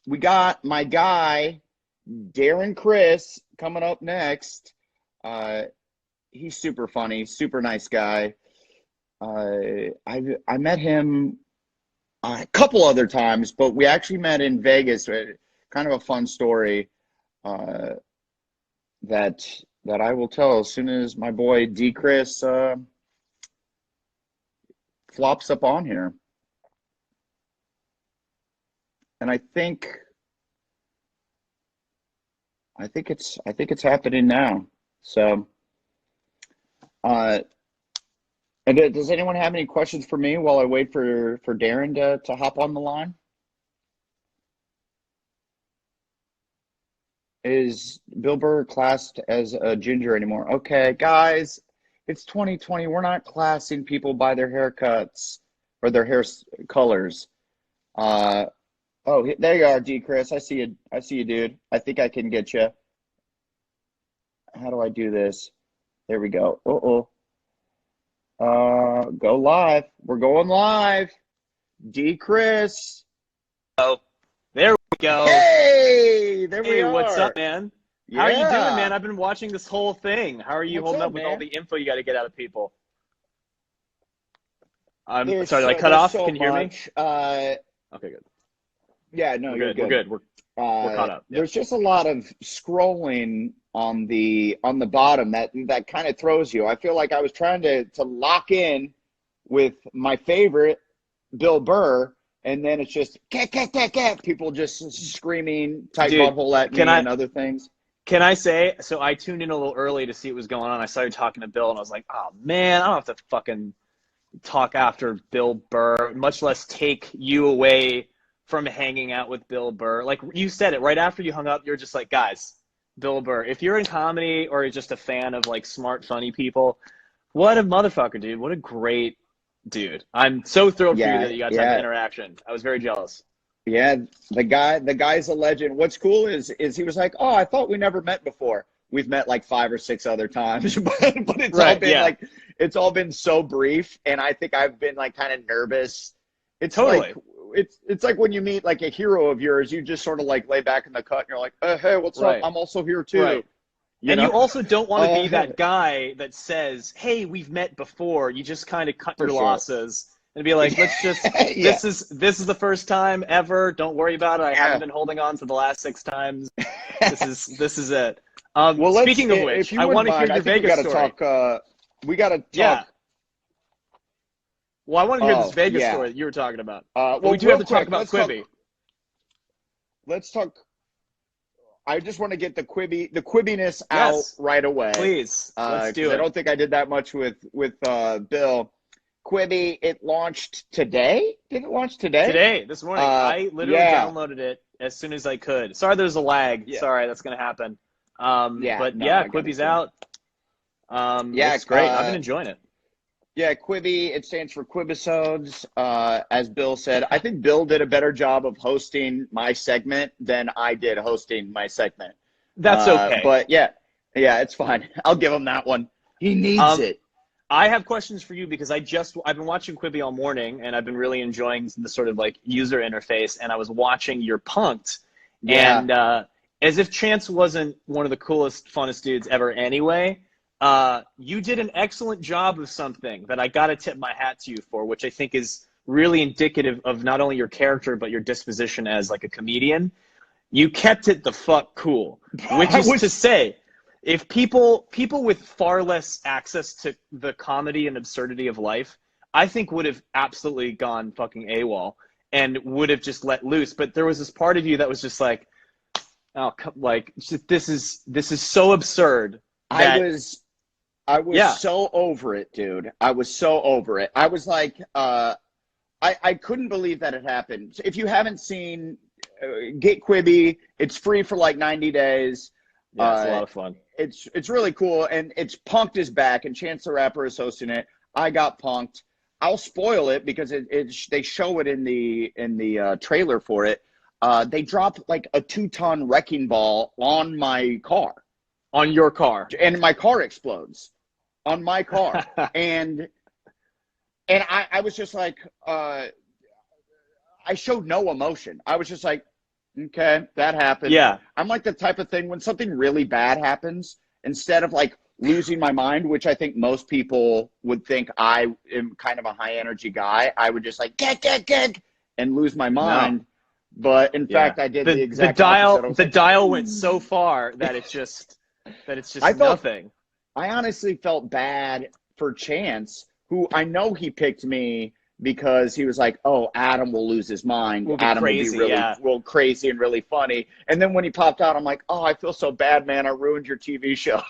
we got my guy, Darren Criss, coming up next. Uh, he's super funny, super nice guy. I met him a couple other times, but we actually met in Vegas. Kind of a fun story uh, that that I will tell as soon as my boy D. Chris flops up on here. And I think it's happening now. So, uh, and does anyone have any questions for me while I wait for Darren to hop on the line? Is Bill Burr classed as a ginger anymore? Okay, guys, it's 2020. We're not classing people by their haircuts or their colors. Uh, oh, there you are, D. Chris. I see you. I see you, dude. I think I can get you. How do I do this? There we go. Uh-oh. Go live. We're going live. D. Chris. Oh, there we go. Hey, there we Hey, are. what's up, man? How are you doing, Yeah. man? I've been watching this whole thing. How are you What's holding up, up with all man? the info you got to get out of people? I'm There's sorry, did I cut there's off? so Can you hear me? much. Okay, good. Yeah, no, We're you're good. We're good. good. We're caught up. Yeah. There's just a lot of scrolling on the bottom that kind of throws you. I feel like I was trying to lock in with my favorite, Bill Burr, and then it's just cat, people just screaming tight Dude, butthole at can me I and other things. can I say, so I tuned in a little early to see what was going on. I started talking to Bill and I was like, oh man, I don't have to fucking talk after Bill Burr, much less take you away from hanging out with Bill Burr. Like you said it right after you hung up, you're just like, guys, Bill Burr, if you're in comedy or you're just a fan of like smart, funny people, what a motherfucker, dude. What a great dude. I'm so thrilled for you Yeah, that you got to have the yeah. interaction. I was very jealous. Yeah, the guy's a legend. What's cool is he was like, "Oh, I thought we never met before. We've met like 5 or 6 other times, but Right, yeah. it's all been so brief, and I think I've been like kind of nervous. It's like Totally. it's like when you meet like a hero of yours, you just sort of like lay back in the cut and you're like, hey, what's up? Right. I'm also here too, Right. you And you know? also don't want to be Uh, that guy that says, "Hey, we've met before." You just kind of cut for your sure. losses and be like, "Let's just Yeah, this is the first time ever. Don't worry about it. I haven't yeah. been holding on to the last 6 times. This is it." Well, Speaking of if which, you I wouldn't want to hear mind, I your think we Vegas got to story. talk. We got to Yeah. talk. Well, I want to hear this Oh, Vegas yeah. story that you were talking about. But Well, we do have real to talk quick, about Quibi. let's talk. I just want to get the quibbiness out Yes, right away, please. Let's because do I it. don't think I did that much with Bill. Quibi, it launched today. Did it launch today? Today, this morning, I literally Yeah, downloaded it as soon as I could. Sorry, there's a lag. yeah, Sorry, that's gonna happen. yeah. But No, yeah, I got it Quibi's too. out. Yeah, Looks great. I've been enjoying it. yeah. Quibi. It stands for Quibisodes. As Bill said, I think Bill did a better job of hosting my segment than I did hosting my segment. That's okay. But yeah, yeah, it's fine. I'll give him that one. He needs Um, it. I have questions for you because I've been watching Quibi all morning and I've been really enjoying the sort of like user interface. And I was watching your Punked, Yeah. and as if Chance wasn't one of the coolest, funnest dudes ever anyway. You did an excellent job of something that I got to tip my hat to you for, which I think is really indicative of not only your character but your disposition as like a comedian. You kept it the fuck cool, which I is to was say, if people with far less access to the comedy and absurdity of life, I think would have absolutely gone fucking AWOL and would have just let loose. But there was this part of you that was just like, oh, like this is so absurd I that was I was yeah, so over it, dude. I was so over it. I was like, I couldn't believe that it happened. If you haven't seen, get Quibi. It's free for like 90 days. yeah, it's a Uh, lot of fun. it's really cool, and it's Punked is back, and Chance the Rapper is hosting it. I got punked. I'll spoil it because they show it in the trailer for it. They drop like a 2-ton wrecking ball on my car, On your car. and my car explodes on my car, and I was just like, I showed no emotion. I was just like, Okay, that happens. Yeah. I'm like the type of thing when something really bad happens, instead of like losing my mind, which I think most people would think I am kind of a high energy guy, I would just like get and lose my No. mind. But in Yeah. fact, I did the The exact opposite. dial I was the like, dial went so far that it's I just felt, nothing. I honestly felt bad for Chance, who I know he picked me because he was like, "Oh, Adam will lose his mind. Will be Adam will be crazy. really Yeah. well crazy and really funny." And then when he popped out, I'm like, "Oh, I feel so bad, man. I ruined your TV show.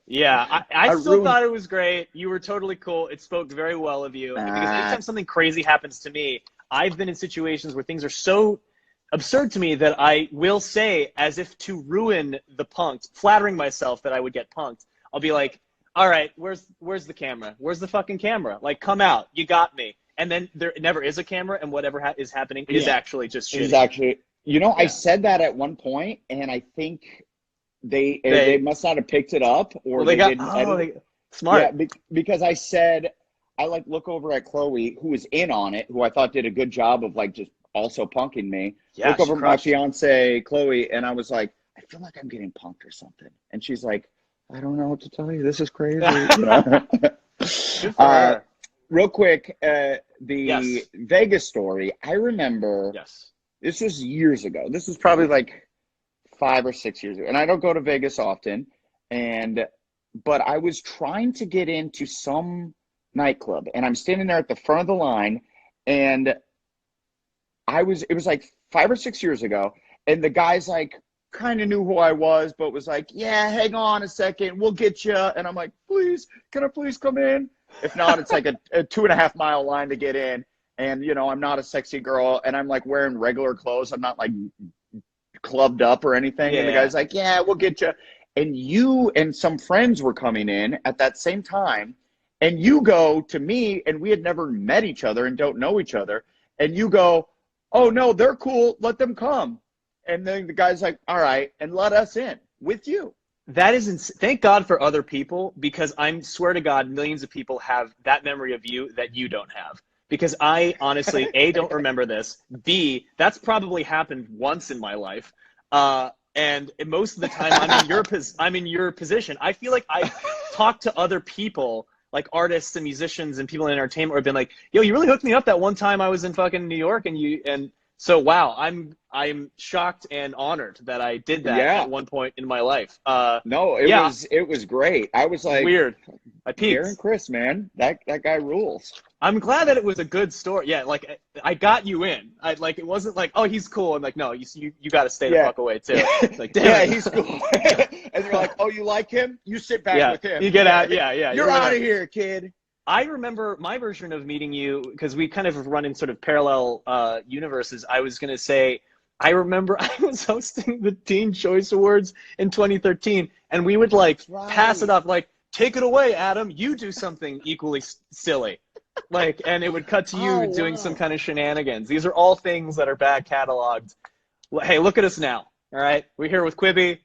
Yeah, I I still ruined." thought it was great. You were totally cool. It spoke very well of you. Because Uh, anytime something crazy happens to me, I've been in situations where things are so absurd to me that I will say, as if to ruin the punked, flattering myself that I would get punked, I'll be like, all right, where's the camera? Where's the fucking camera? Like, come out. You got me. And then there never is a camera, and whatever is happening is yeah, actually just is shitty. actually, I Yeah. said that at one point, and I think they They, must not have picked it up, well, or they they got, didn't oh, edit it. they, Yeah, smart. because I said, I like look over at Chloe, who was in on it, who I thought did a good job of like just also punking me. Yeah, Look she over at my crushed. fiance Chloe, and I was like, I feel like I'm getting punked or something. And she's like, I don't know what to tell you. This is crazy, you know. Good for uh, her. real quick, Yes. the Vegas story. I remember Yes. this was years ago. This was probably like 5 or 6 years ago, and I don't go to Vegas often, and but I was trying to get into some nightclub, and I'm standing there at the front of the line, and it was like 5 or 6 years ago, and the guy's like kind of knew who I was, but was like, yeah, hang on a second, we'll get you. And I'm like, please, can I please come in? If not, it's like a 2.5 mile line to get in. And, I'm not a sexy girl, and I'm like wearing regular clothes. I'm not like clubbed up or anything. And the Yeah. guy's like, yeah, we'll get you. And you and some friends were coming in at that same time. And you go to me, and we had never met each other and don't know each other. And you go, oh, no, they're cool. Let them come. And then the guy's like, all right, and let us in with you. That is thank God for other people, because I swear to God, millions of people have that memory of you that you don't have. Because I honestly, A, don't remember this. B, that's probably happened once in my life. And most of the time I'm in your position. I feel like I've talked to other people, like artists and musicians and people in entertainment, who have been like, yo, you really hooked me up that one time I was in fucking New York, and so wow, I'm shocked and honored that I did that Yeah. at one point in my life. No, Yeah, it was great. I was it was like, weird. I Darren peaked. Criss, man, that guy rules. I'm glad that it was a good story. Yeah, like I got you in. I like it wasn't like, oh, he's cool. I'm like, no, you got to stay the Yeah. fuck away too. Like, damn Yeah, it. he's cool. And you're like, oh, you like him? You sit back Yeah, with him. you get out. Yeah, yeah. You're out of here, kid. I remember my version of meeting you, because we kind of run in sort of parallel universes. I was going to say, I remember I was hosting the Teen Choice Awards in 2013, and we would like pass it Right. off, like, take it away, Adam. You do something equally silly. Like, and it would cut to Oh, you doing some wow. kind of shenanigans. These are all things that are back cataloged. Hey, look at us now. All right. We're here with Quibi,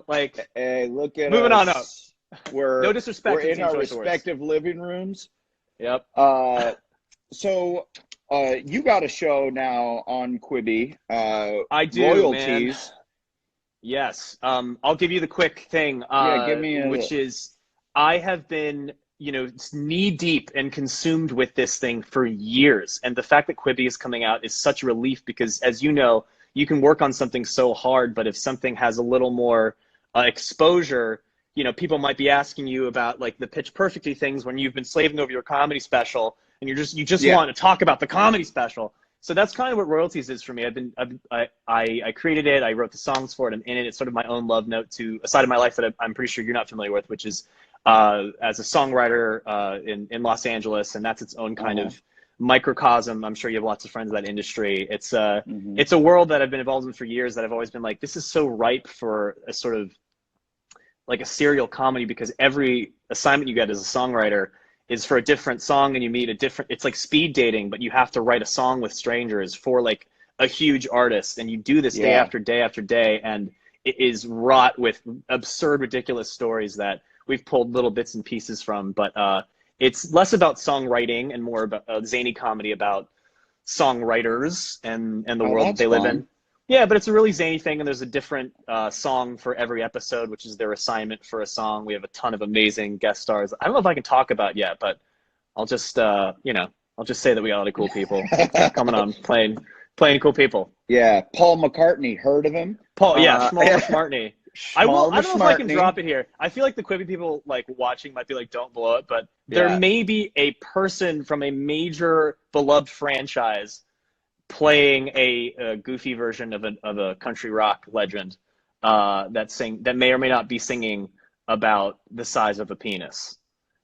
like, Hey, look at moving on up. us. No We're disrespect to the in Teen our Choice Awards. respective living rooms. Yep. Uh, so you got a show now on Quibi. I do, man. Royalties. Yes. I'll give you the quick thing, Yeah, give me which is I have been, knee deep and consumed with this thing for years. And the fact that Quibi is coming out is such a relief, because, as you know, you can work on something so hard, but if something has a little more exposure, people might be asking you about like the Pitch Perfectly things when you've been slaving over your comedy special, and you just Yeah. want to talk about the comedy special. So that's kind of what Royalties is for me. I created it. I wrote the songs for it. I'm in it. It's sort of my own love note to a side of my life that I'm pretty sure you're not familiar with, which is as a songwriter in Los Angeles, and that's its own kind of microcosm. I'm sure you have lots of friends in that industry. It's a world that I've been involved in for years that I've always been like, this is so ripe for a sort of like a serial comedy, because every assignment you get as a songwriter is for a different song, and you meet it's like speed dating, but you have to write a song with strangers for like a huge artist, and you do this day Yeah. after day after day, and it is wrought with absurd, ridiculous stories that we've pulled little bits and pieces from, but it's less about songwriting and more about zany comedy about songwriters and the Oh, world that that's they live in. fun. Yeah, but it's a really zany thing, and there's a different song for every episode, which is their assignment for a song. We have a ton of amazing guest stars. I don't know if I can talk about yet, but I'll just I'll just say that we got a lot of cool people coming on playing cool people. Yeah, Paul McCartney, heard of him? Paul, yeah, Schmalmer Schmartney. I don't know if I can Schmartney. drop it here. I feel like the Quibi people like watching might be like, don't blow it, but there Yeah. may be a person from a major beloved franchise playing a goofy version of a country rock legend that may or may not be singing about the size of a penis.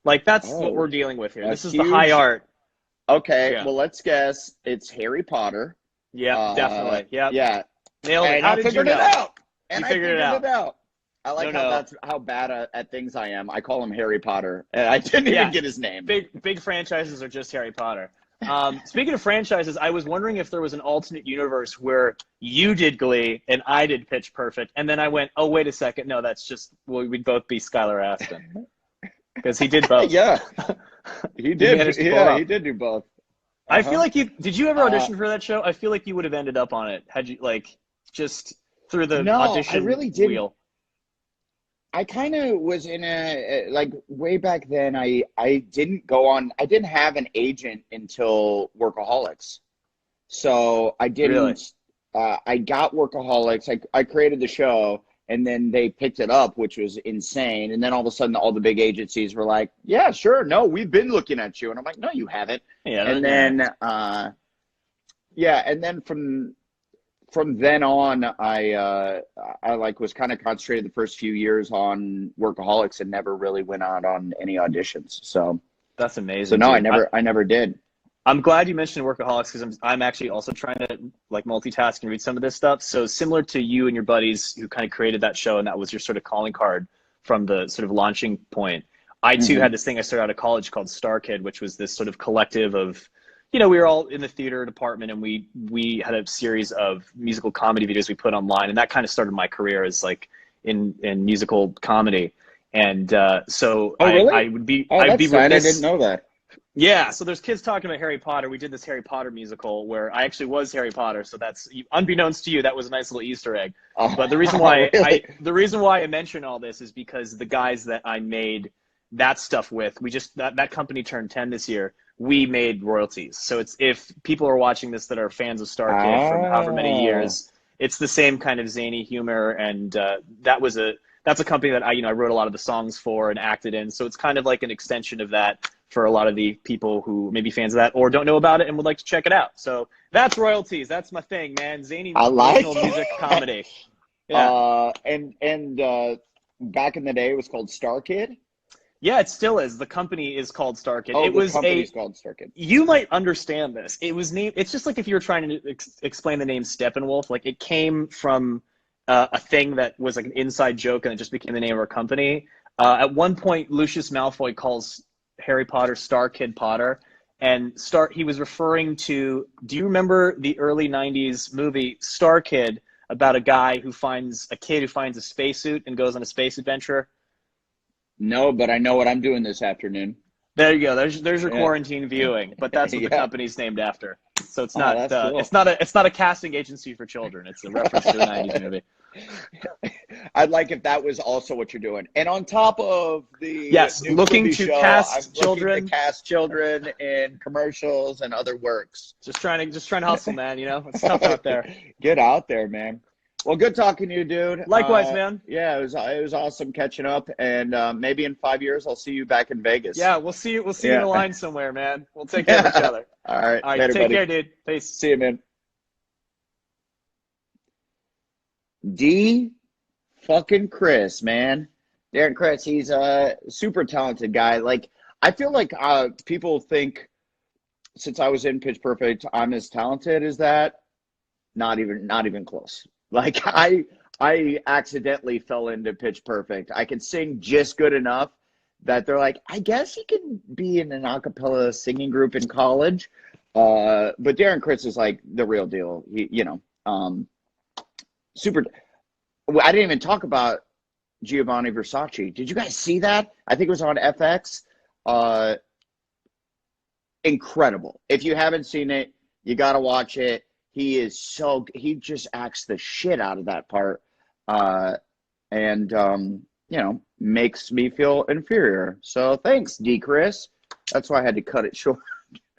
Like that's what we're Oh, dealing with here. a This is the high huge. art. Okay, Yeah. well, let's guess. It's Harry Potter. Yep, definitely. Yep. Yeah, Nailed it. and How I did you figured it know? out. You And I figured it figured out. it out. I No, like how no. that's how bad at things I am. I call him Harry Potter, and I didn't even Yeah. get his name. Big franchises are just Harry Potter. Speaking of franchises, I was wondering if there was an alternate universe where you did Glee and I did Pitch Perfect, and then I went, oh wait a second, no, that's just we'd both be Skylar Astin because he did both. Yeah, he did. managed to pull it Yeah, off. he did do both. I feel Uh-huh. like did you ever Uh, audition for that show? I feel like you would have ended up on it had you like just through the no, I audition really didn't. wheel. I kind of was in a like way back then. I didn't go on. I didn't have an agent until Workaholics. So I Really? didn't. I got Workaholics. I created the show, and then they picked it up, which was insane. And then all of a sudden, all the big agencies were like, "Yeah, sure, no, we've been looking at you." And I'm like, "No, you haven't." Yeah. And Yeah. then, yeah, and then from then on, I like was kind of concentrated the first few years on Workaholics and never really went out on any auditions. That's So amazing, no, dude. I never did. I'm glad you mentioned Workaholics because I'm actually also trying to like multitask and read some of this stuff. So similar to you and your buddies who kind of created that show and that was your sort of calling card from the sort of launching point. I too Hmm. had this thing I started out of college called Star Kid, which was this sort of collective of, we were all in the theater department and we had a series of musical comedy videos we put online, and that kind of started my career as like in musical comedy. And so Oh, really? I would be Oh, I'd be that's sad. I didn't remiss. know that. Yeah, so there's kids talking about Harry Potter. We did this Harry Potter musical where I actually was Harry Potter, so that's unbeknownst to you, that was a nice little Easter egg. Oh, But the reason why really? I mention all this is because the guys that I made that stuff with, we just that company turned 10 this year. We made royalties. So it's if people are watching this that are fans of Star Kid from however many Oh, years, it's the same kind of zany humor, and that's a company that I wrote a lot of the songs for and acted in. So it's kind of like an extension of that for a lot of the people who may be fans of that or don't know about it and would like to check it out. So that's royalties. That's my thing, man. Zany I like original music it. comedy. Yeah. And back in the day, it was called Star Kid. Yeah, it still is. The company is called Star Kid. Oh, It the was company's called Star Kid. you might understand this. It was named, it's just like if you were trying to explain the name Steppenwolf, like it came from a thing that was like an inside joke and it just became the name of our company. At one point, Lucius Malfoy calls Harry Potter Star Kid Potter, and he was referring to, do you remember the early 90s movie Star Kid about a kid who finds a spacesuit and goes on a space adventure? No, but I know what I'm doing this afternoon. There you go. There's your Yeah. quarantine viewing, but that's what the Yeah. company's named after. So it's Oh, not that's cool. it's not a casting agency for children. It's a reference to a 90s movie. I'd like if that was also what you're doing. And on top of the Yes, new looking Quibi to show, cast I'm looking children. to cast children in commercials and other works. Just trying to hustle, man. It's tough out there. Get out there, man. Well, good talking to you, dude. Likewise, man. Yeah, it was awesome catching up, and maybe in 5 years I'll see you back in Vegas. Yeah, we'll see you in Yeah. the line somewhere, man. We'll take care of each other. All right, All right, later, take buddy. care, dude. Peace. See you, man. D fucking Chris, man. Darren Criss, he's a super talented guy. Like, I feel like people think since I was in Pitch Perfect, I'm as talented as that. Not even close. Like I accidentally fell into Pitch Perfect. I could sing just good enough that they're like, I guess you can be in an a cappella singing group in college. But Darren Criss is like the real deal. Super. I didn't even talk about Giovanni Versace. Did you guys see that? I think it was on FX. Uh, Incredible. If you haven't seen it, you got to watch it. he just acts the shit out of that part. Uh, and makes me feel inferior. So thanks, D. Chris. That's why I had to cut it short.